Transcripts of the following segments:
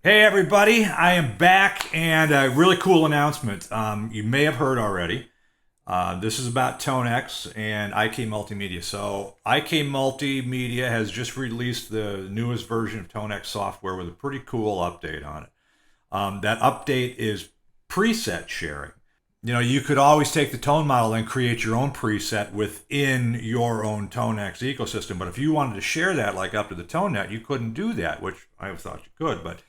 Hey everybody, I am back and a really cool announcement. You may have heard already. This is about TONEX and IK Multimedia. So IK Multimedia has just released the newest version of TONEX software with a pretty cool update on it. That update is preset sharing. You know, you could always take the tone model and create your own preset within your own TONEX ecosystem. But if you wanted to share that like up to the ToneNet, you couldn't do that, which I thought you could. But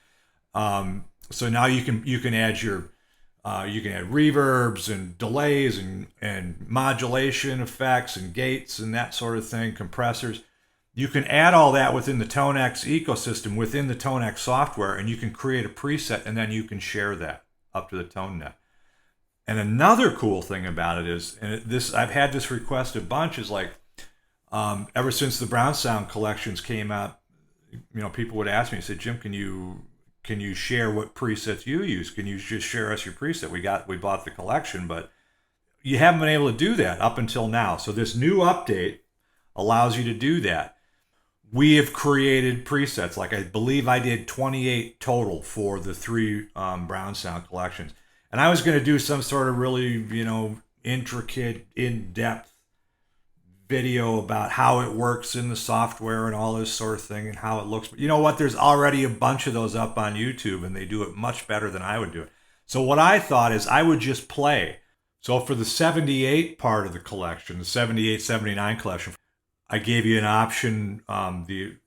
so now you can add you can add reverbs and delays and modulation effects and gates and that sort of thing, compressors. You can add all that within the TONEX ecosystem, within the TONEX software, and you can create a preset and then you can share that up to the ToneNet. And another cool thing about it is, and this I've had this request a bunch, is like ever since the Brown Sound collections came out, people would ask me, say, Jim, can you share what presets you use? Can you just share us your preset? We bought the collection, but you haven't been able to do that up until now. So this new update allows you to do that. We have created presets. Like I believe I did 28 total for the three Brown Sound collections. And I was going to do some sort of really, intricate, in-depth video about how it works in the software and all this sort of thing and how it looks. But you know what? There's already a bunch of those up on YouTube and they do it much better than I would do it. So what I thought is I would just play. So for the 78 part of the collection, the 78, 79 collection, I gave you an option.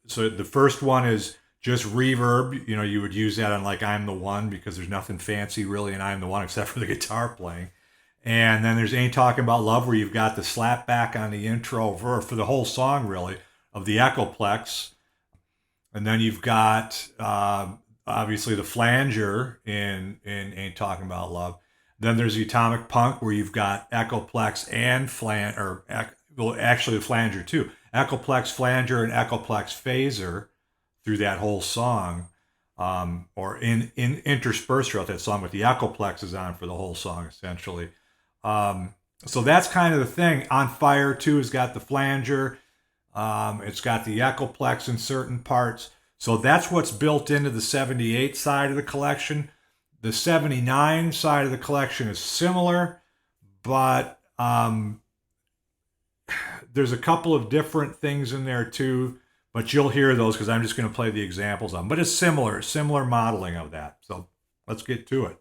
So the first one is just reverb. You would use that on like I'm the One because there's nothing fancy really in I'm the One except for the guitar playing. And then there's Ain't Talking About Love, where you've got the slap back on the intro for the whole song, really, of the Echoplex. And then you've got, obviously, the flanger in Ain't Talking About Love. Then there's the Atomic Punk, where you've got Echoplex and actually the flanger, too. Echoplex, flanger, and Echoplex phaser through that whole song. Or interspersed throughout that song, but the Echoplex is on for the whole song, essentially. So that's kind of the thing. On Fire 2 has got the flanger. It's got the Echoplex in certain parts. So that's what's built into the 78 side of the collection. The 79 side of the collection is similar, but there's a couple of different things in there too. But you'll hear those because I'm just going to play the examples on them. But it's similar modeling of that. So let's get to it.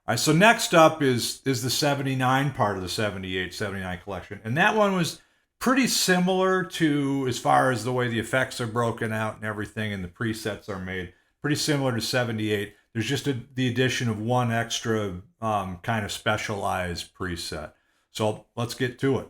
All right, so next up is the 79 part of the 78, 79 collection. And that one was pretty similar to, as far as the way the effects are broken out and everything and the presets are made, pretty similar to 78. There's just the addition of one extra kind of specialized preset. So let's get to it.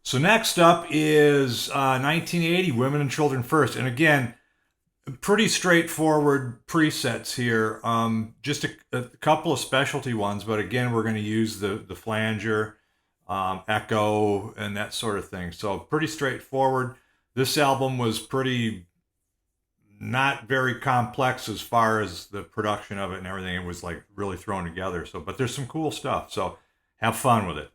So next up is 1980, Women and Children First. And again, pretty straightforward presets here. Just a couple of specialty ones, but again, we're going to use the flanger, echo, and that sort of thing. So pretty straightforward. This album was pretty not very complex as far as the production of it and everything. It was like really thrown together. So, but there's some cool stuff. So have fun with it.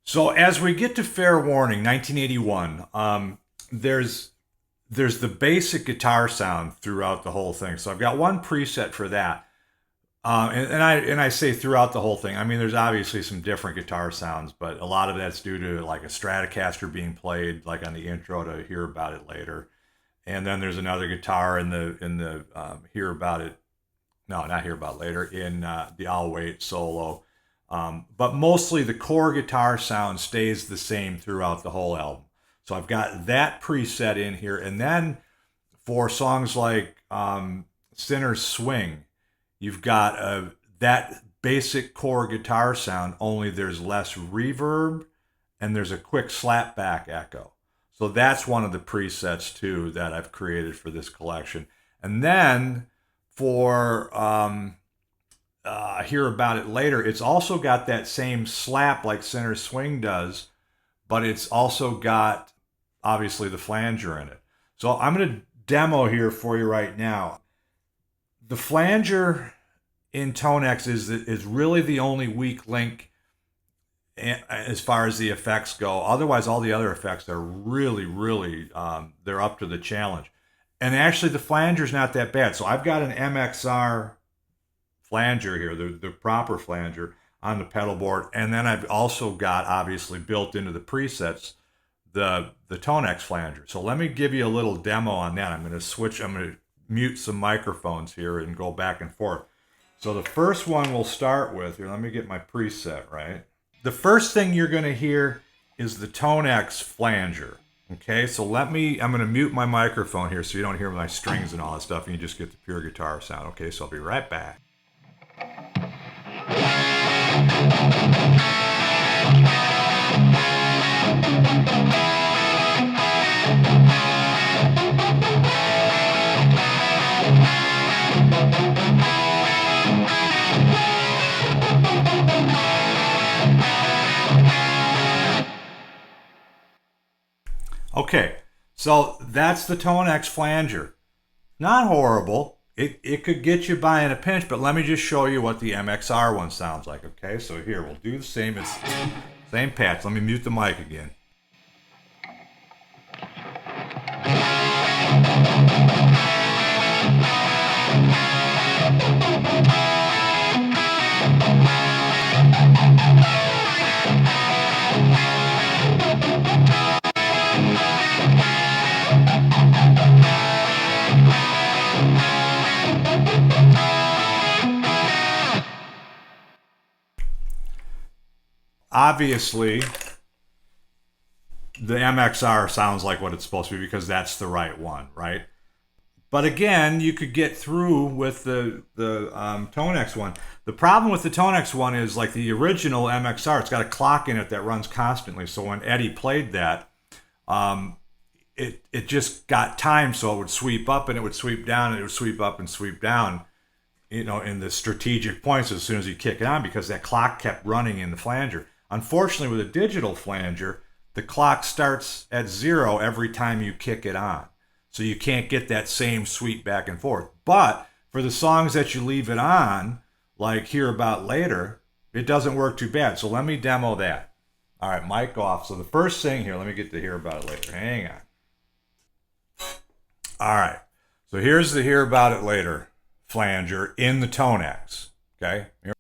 So as we get to Fair Warning, 1981, there's the basic guitar sound throughout the whole thing. So I've got one preset for that, and I say throughout the whole thing. I mean, there's obviously some different guitar sounds, but a lot of that's due to like a Stratocaster being played, like on the intro to Hear About It Later, and then there's another guitar in the Hear About It, no, not Hear About It Later, in the I'll Wait solo. But mostly the core guitar sound stays the same throughout the whole album. So I've got that preset in here. And then for songs like Sinner's Swing, you've got that basic core guitar sound, only there's less reverb and there's a quick slapback echo. So that's one of the presets too that I've created for this collection. And then for Hear About It Later, it's also got that same slap like Sinner's Swing does, but it's also got obviously the flanger in it. So I'm going to demo here for you right now. The flanger in TONEX is really the only weak link as far as the effects go. Otherwise, all the other effects are really, they're up to the challenge. And actually, the flanger's not that bad. So I've got an MXR flanger here, the proper flanger on the pedal board, and then I've also got, obviously built into the presets, the TONEX flanger. So let me give you a little demo on that. I'm going to mute some microphones here and go back and forth. So the first one we'll start with here, let me get my preset right. The first thing you're going to hear is the TONEX flanger. Okay, so I'm going to mute my microphone here so you don't hear my strings and all that stuff, and you just get the pure guitar sound. Okay, so I'll be right back. Okay, so that's the TONEX flanger. Not horrible. It could get you by in a pinch, but let me just show you what the MXR one sounds like. Okay, so here, we'll do the same. It's same patch. Let me mute the mic again. Obviously, the MXR sounds like what it's supposed to be because that's the right one, right? But again, you could get through with the TONEX one. The problem with the TONEX one is like the original MXR, it's got a clock in it that runs constantly. So when Eddie played that, it just got timed so it would sweep up and it would sweep down and it would sweep up and sweep down, you know, in the strategic points as soon as you kick it on, because that clock kept running in the flanger. Unfortunately, with a digital flanger, the clock starts at 0 every time you kick it on. So you can't get that same sweep back and forth. But for the songs that you leave it on, like Hear About Later, it doesn't work too bad. So let me demo that. All right, mic off. So the first thing here, let me get to Hear About It Later. Hang on. All right. So here's the Hear About It Later flanger in the TONEX. Okay? Here.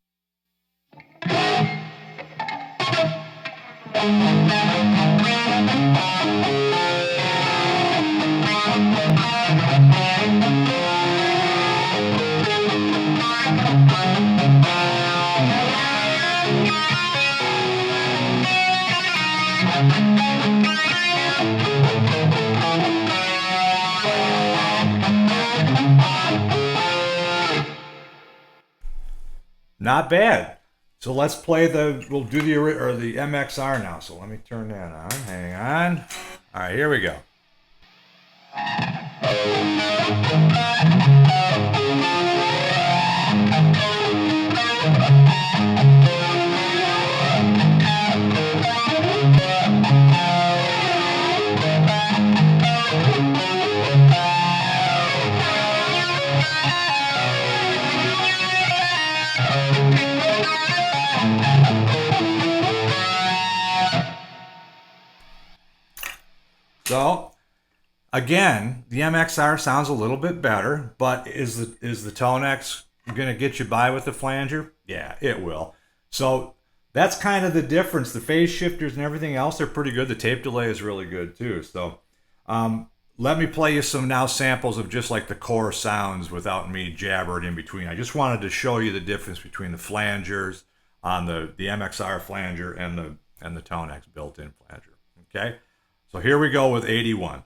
Not bad. So let's play we'll do the MXR now. So let me turn that on. Hang on. All right, here we go. So again, the MXR sounds a little bit better, but is the TONEX going to get you by with the flanger? Yeah, it will. So that's kind of the difference. The phase shifters and everything else, they're pretty good. The tape delay is really good too. So let me play you some now samples of just like the core sounds without me jabbering in between. I just wanted to show you the difference between the flangers on the MXR flanger and the TONEX built-in flanger. Okay, so here we go with 81.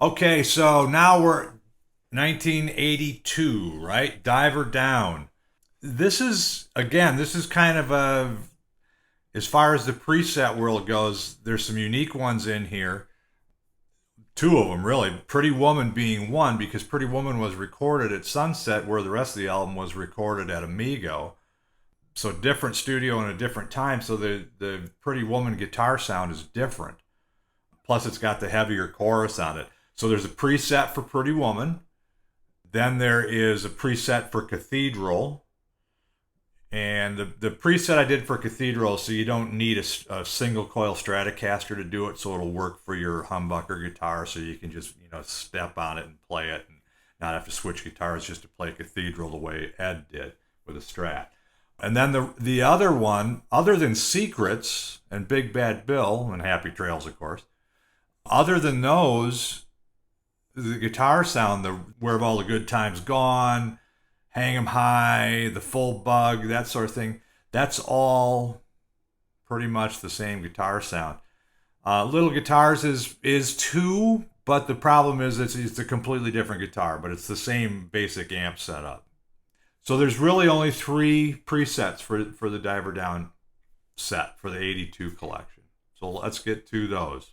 Okay, so now we're 1982, right? Diver Down. This is kind of as far as the preset world goes, there's some unique ones in here. Two of them, really. Pretty Woman being one, because Pretty Woman was recorded at Sunset, where the rest of the album was recorded at Amigo. So different studio and a different time, so the Pretty Woman guitar sound is different. Plus, it's got the heavier chorus on it. So there's a preset for Pretty Woman. Then there is a preset for Cathedral. And the preset I did for Cathedral, so you don't need a single coil Stratocaster to do it, so it'll work for your humbucker guitar, so you can just step on it and play it and not have to switch guitars just to play Cathedral the way Ed did with a Strat. And then the other one, other than Secrets and Big Bad Bill and Happy Trails, of course, other than those, the guitar sound, the Where Have All the Good Times Gone, Hang 'em High, the Full Bug, that sort of thing, that's all pretty much the same guitar sound. Little Guitars is too, but the problem is it's a completely different guitar, but it's the same basic amp setup. So there's really only 3 presets for the Diver Down set for the 82 collection. So let's get to those.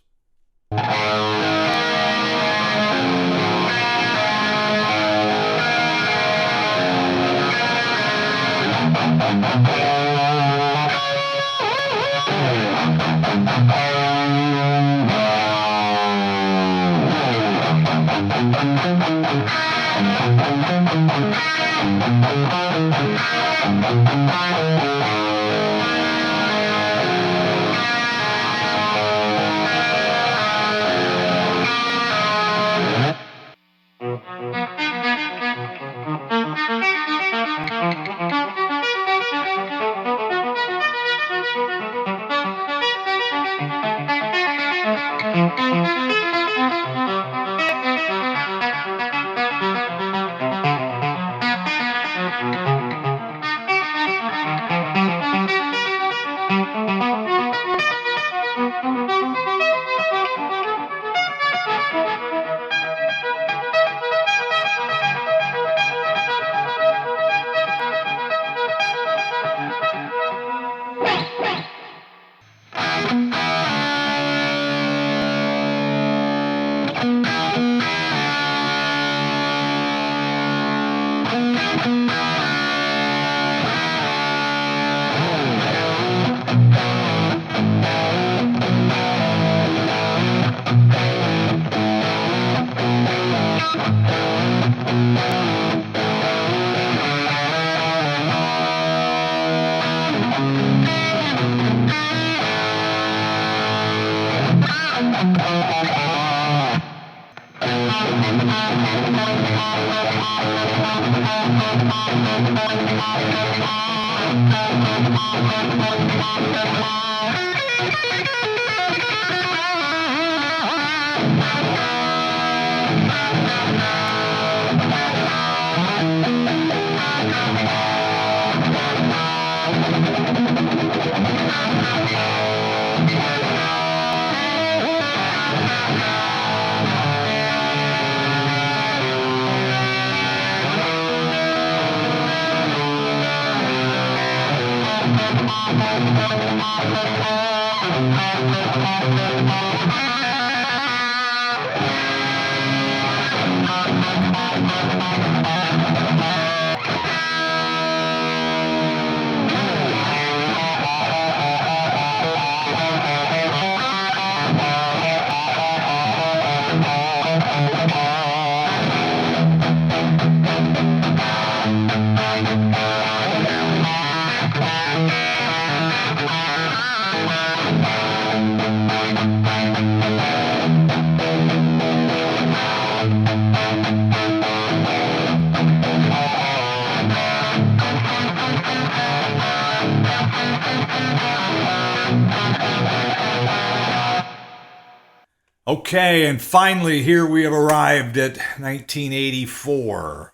Okay, and finally, here we have arrived at 1984.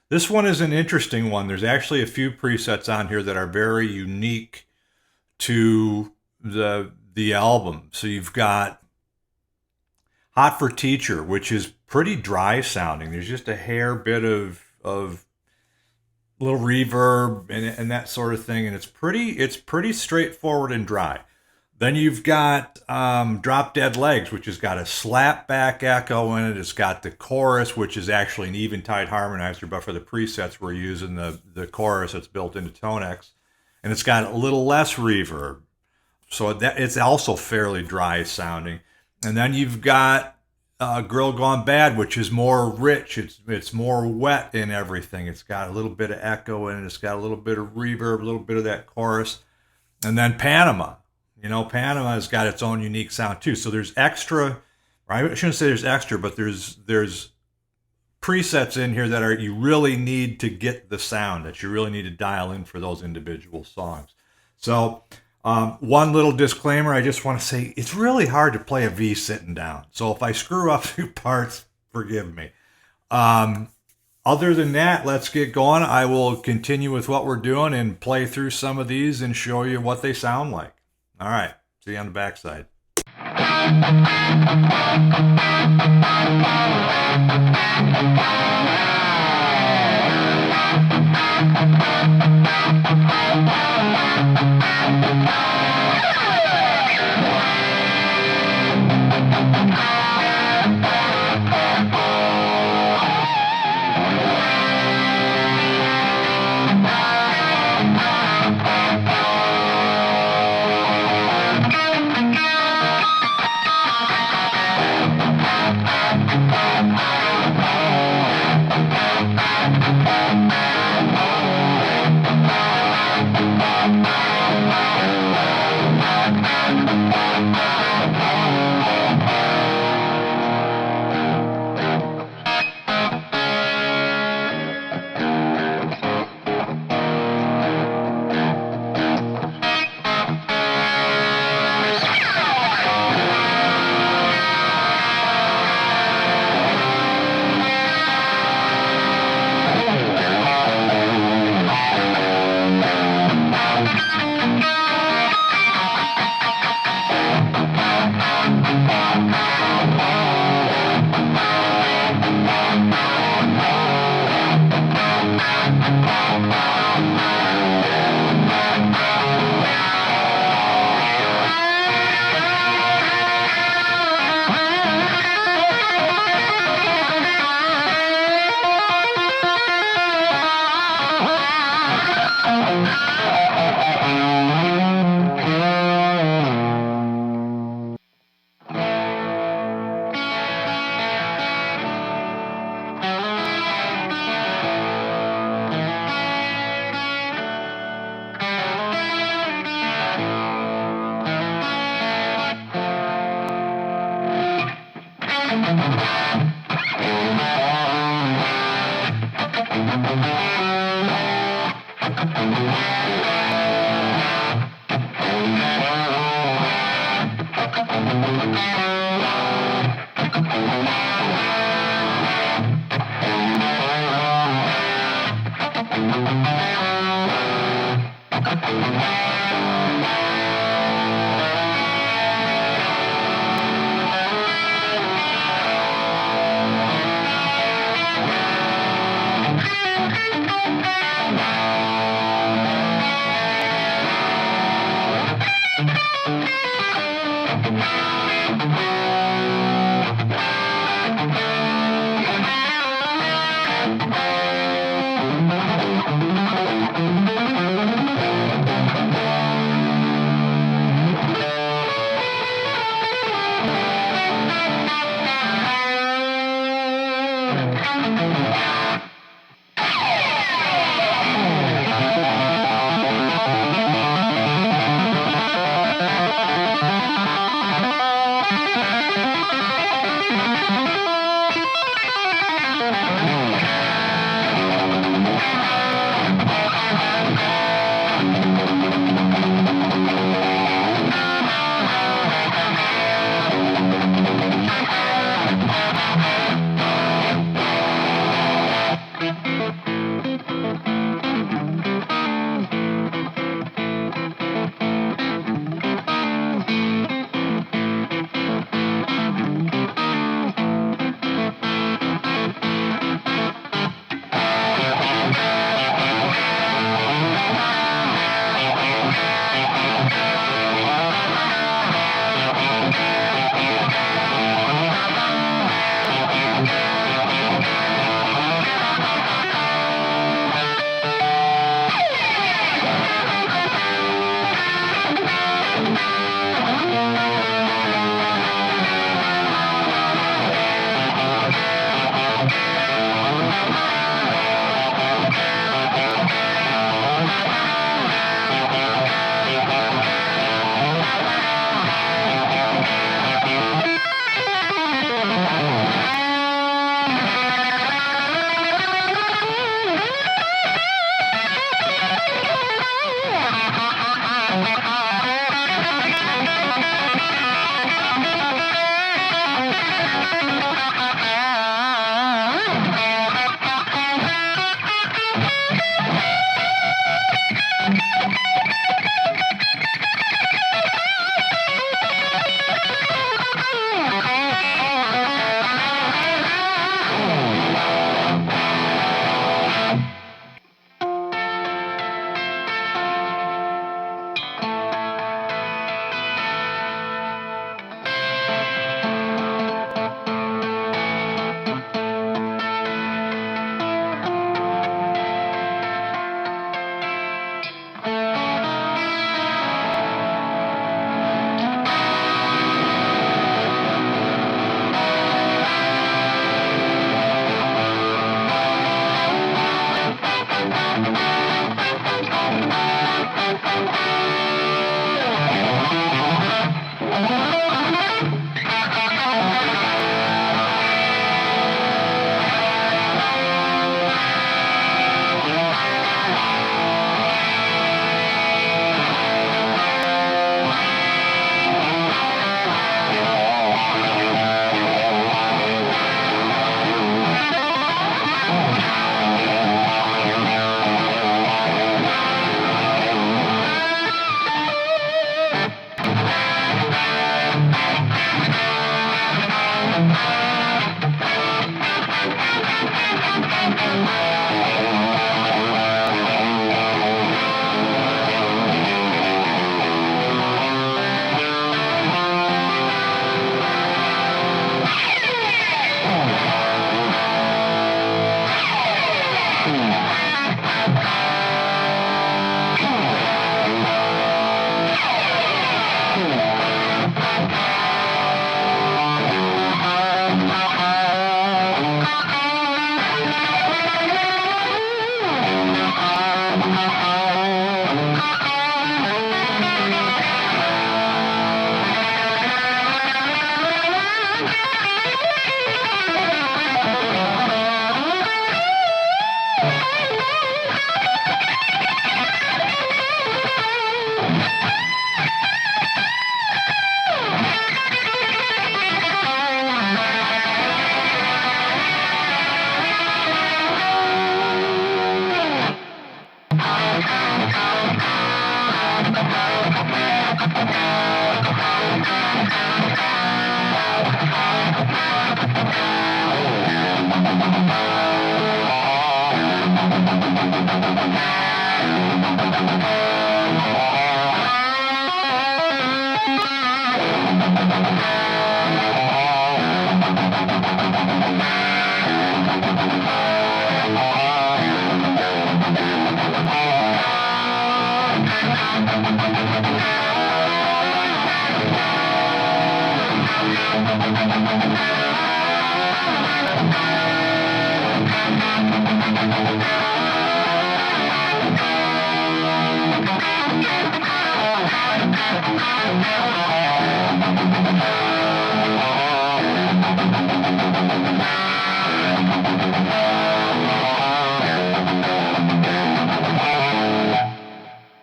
This one is an interesting one. There's actually a few presets on here that are very unique to the album. So you've got Hot for Teacher, which is pretty dry sounding. There's just a hair bit of little reverb and that sort of thing, and it's pretty straightforward and dry. Then you've got Drop Dead Legs, which has got a slap back echo in it. It's got the chorus, which is actually an Eventide harmonizer, but for the presets we're using the chorus that's built into TONEX. And it's got a little less reverb. So it's also fairly dry sounding. And then you've got Girl Gone Bad, which is more rich. It's more wet in everything. It's got a little bit of echo in it. It's got a little bit of reverb, a little bit of that chorus. And then Panama. Panama's got its own unique sound too. So there's extra, or I shouldn't say there's extra, but there's presets in here that you really need to get the sound, that you really need to dial in for those individual songs. So one little disclaimer, I just want to say it's really hard to play a V sitting down. So if I screw up 2 parts, forgive me. Other than that, let's get going. I will continue with what we're doing and play through some of these and show you what they sound like. All right, see you on the backside.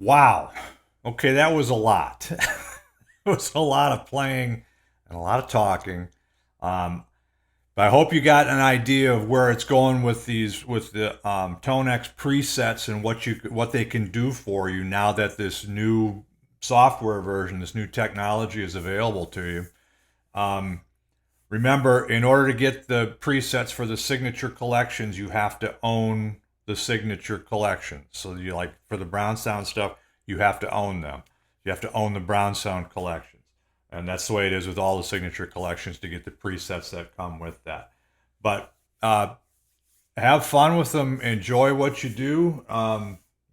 Wow. Okay, that was a lot. It was a lot of playing and a lot of talking. Um, but I hope you got an idea of where it's going with the TONEX presets and what they can do for you now that this new software version, this new technology is available to you. Um, Remember, in order to get the presets for the signature collections, you have to own the signature collections. So you like for the Brown Sound stuff, you have to own them. You have to own the Brown Sound collections. And that's the way it is with all the signature collections to get the presets that come with that. But have fun with them. Enjoy what you do.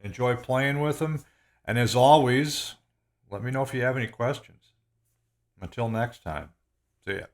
Enjoy playing with them. And as always, let me know if you have any questions. Until next time, see ya.